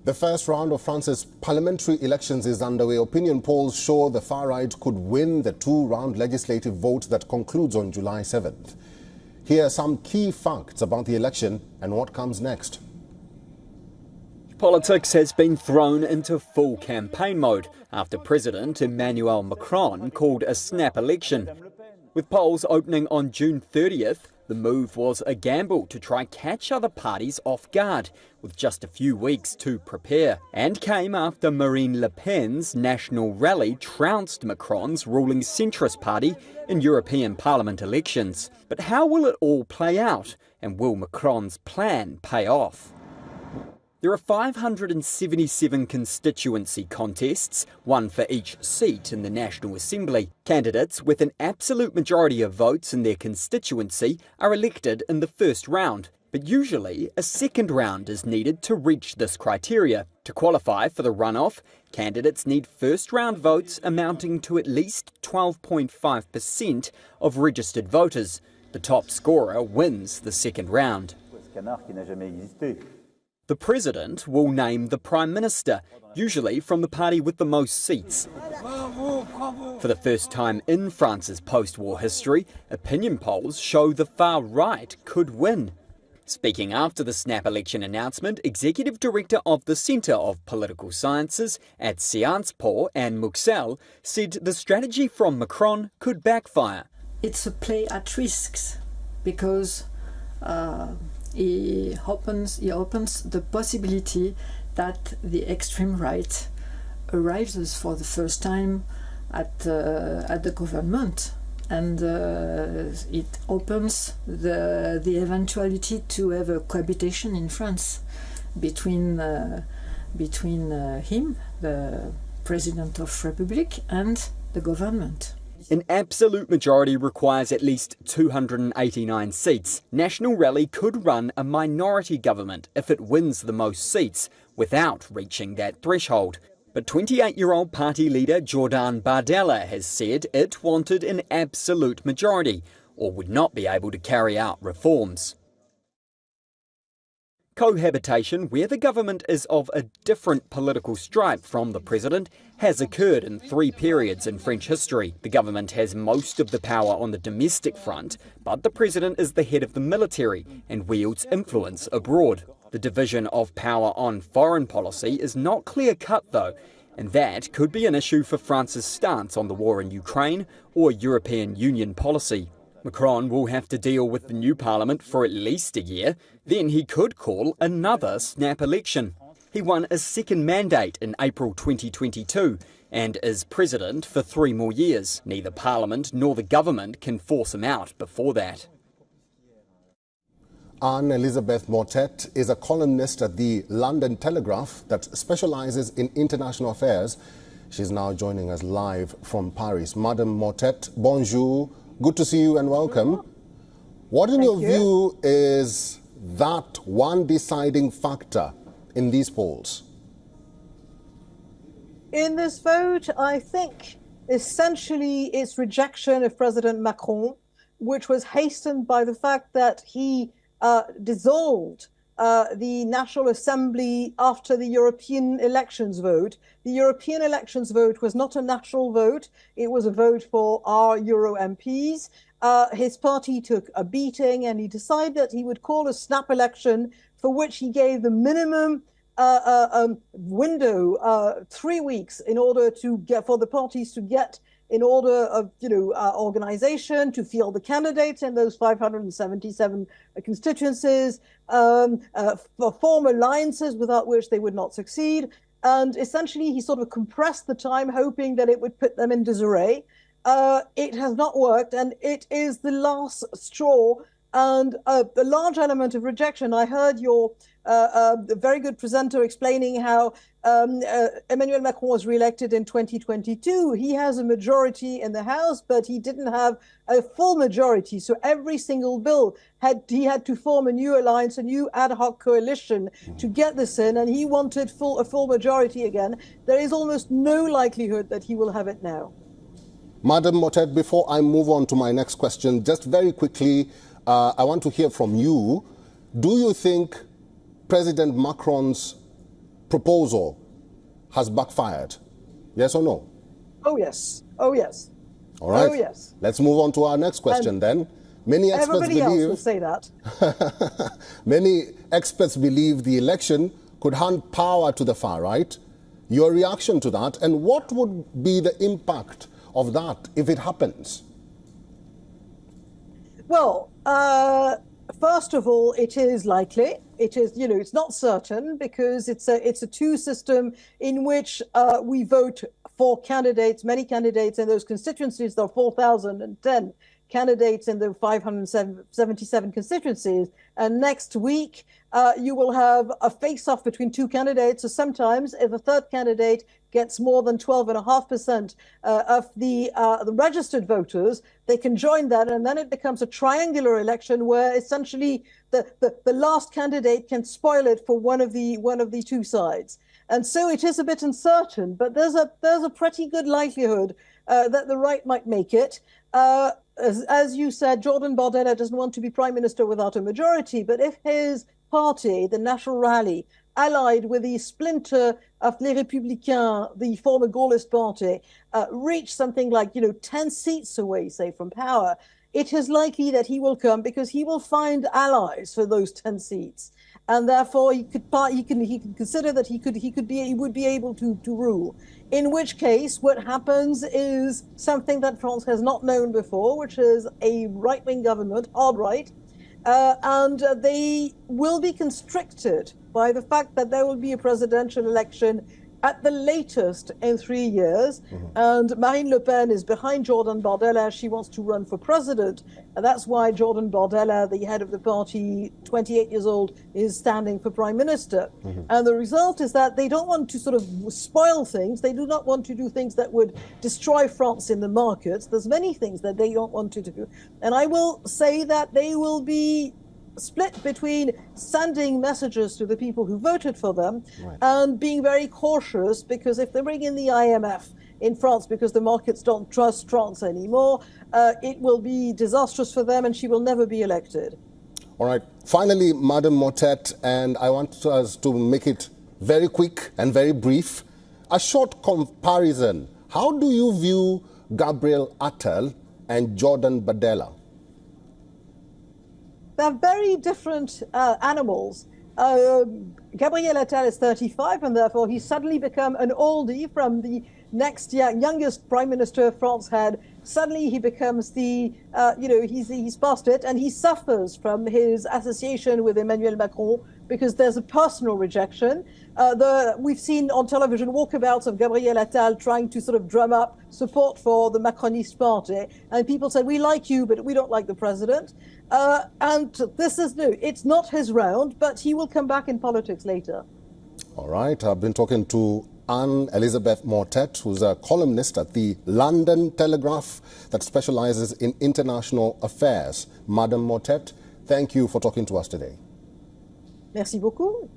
The first round of France's parliamentary elections is underway. Opinion polls show the far right could win the two-round legislative vote that concludes on July 7th. Here are some key facts about the election and what comes next. Politics has been thrown into full campaign mode after President Emmanuel Macron called a snap election. With polls opening on June 30th, the move was a gamble to try catch other parties off guard, with just a few weeks to prepare, and came after Marine Le Pen's national rally trounced Macron's ruling centrist party in European Parliament elections. But how will it all play out, and will Macron's plan pay off? There are 577 constituency contests, one for each seat in the National Assembly. Candidates with an absolute majority of votes in their constituency are elected in the first round, but usually a second round is needed to reach this criteria. To qualify for the runoff, candidates need first round votes amounting to at least 12.5% of registered voters. The top scorer wins the second round. The President will name the Prime Minister, usually from the party with the most seats. For the first time in France's post-war history, opinion polls show the far right could win. Speaking after the snap election announcement, Executive Director of the Centre of Political Sciences at Sciences Po, Anne Muxel, said the strategy from Macron could backfire. It's a play at risks because he opens the possibility that the extreme right arrives for the first time at the government, and it opens the eventuality to have a cohabitation in France between him, the President of Republic, and the government. An absolute majority requires at least 289 seats. National Rally could run a minority government if it wins the most seats without reaching that threshold. But 28-year-old party leader Jordan Bardella has said it wanted an absolute majority or would not be able to carry out reforms. Cohabitation, where the government is of a different political stripe from the president, has occurred in 3 periods in French history. The government has most of the power on the domestic front, but the president is the head of the military and wields influence abroad. The division of power on foreign policy is not clear-cut though, and that could be an issue for France's stance on the war in Ukraine or European Union policy. Macron will have to deal with the new parliament for at least a year, then he could call another snap election. He won a second mandate in April 2022 and is president for 3 more years. Neither parliament nor the government can force him out before that. Anne-Elizabeth Motet is a columnist at the London Telegraph that specializes in international affairs. She's now joining us live from Paris. Madame Motet, bonjour. Good to see you and welcome. What, in your view, is that one deciding factor in these polls? In this vote, I think essentially it's rejection of President Macron, which was hastened by the fact that he dissolved the National Assembly after the European elections vote. The European elections vote was not a national vote. It was a vote for our Euro MPs. His party took a beating and he decided that he would call a snap election for which he gave the minimum window, 3 weeks, in order to get for the parties to get in order of organization, to field the candidates in those 577 constituencies, form alliances without which they would not succeed. And essentially, he sort of compressed the time, hoping that it would put them in disarray. It has not worked, and it is the last straw and a large element of rejection. I heard your very good presenter explaining how Emmanuel Macron was re-elected in 2022. He has a majority in the House, but he didn't have a full majority. So every single bill he had to form a new alliance, a new ad hoc coalition to get this in, and he wanted a full majority again. There is almost no likelihood that he will have it now. Madam Motet, before I move on to my next question, just very quickly, I want to hear from you. Do you think President Macron's proposal has backfired? Yes or no? Oh, yes. Oh, yes. All right. Oh, yes. Let's move on to our next question then. Many experts Everybody else will believe say that. many experts believe the election could hand power to the far right. Your reaction to that, and what would be the impact of that if it happens? Well, first of all, it is likely. It is, it's not certain because it's a two system in which we vote for candidates, many candidates in those constituencies. There are 4,010 candidates in the 577 constituencies. And next week, you will have a face-off between two candidates. So sometimes if a third candidate gets more than 12.5% of the registered voters, they can join that. And then it becomes a triangular election where essentially the last candidate can spoil it for one of the two sides. And so it is a bit uncertain, but there's a pretty good likelihood that the right might make it. As you said, Jordan Bardella doesn't want to be prime minister without a majority, but if his party, the National Rally, allied with the splinter of Les Républicains, the former Gaullist party, reach something like 10 seats away, say, from power, it is likely that he will come because he will find allies for those 10 seats, and therefore he could consider that he would be able to rule. In which case, what happens is something that France has not known before, which is a right-wing government, hard right, and they will be constricted by the fact that there will be a presidential election at the latest in 3 years. Mm-hmm. And Marine Le Pen is behind Jordan Bardella. She wants to run for president. And that's why Jordan Bardella, the head of the party, 28 years old, is standing for prime minister. Mm-hmm. And the result is that they don't want to sort of spoil things. They do not want to do things that would destroy France in the markets. There's many things that they don't want to do. And I will say that they will be split between sending messages to the people who voted for them, right, and being very cautious, because if they bring in the IMF in France because the markets don't trust France anymore, it will be disastrous for them and she will never be elected. All right. Finally, Madame Mottet, and I want us to make it very quick and very brief. A short comparison. How do you view Gabriel Attal and Jordan Bardella? They're very different animals. Gabriel Attal is 35, and therefore he's suddenly become an oldie from the next youngest prime minister France had. Suddenly he becomes the, he's past it, and he suffers from his association with Emmanuel Macron because there's a personal rejection. We've seen on television walkabouts of Gabriel Attal trying to sort of drum up support for the Macronist party, and people said, we like you, but we don't like the president. And this is new. It's not his round, but he will come back in politics later. All right. I've been talking to Anne-Elizabeth Mottet, who's a columnist at the London Telegraph that specializes in international affairs. Madame Mottet, thank you for talking to us today. Merci beaucoup.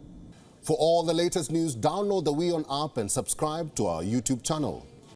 For all the latest news, download the WION app and subscribe to our YouTube channel.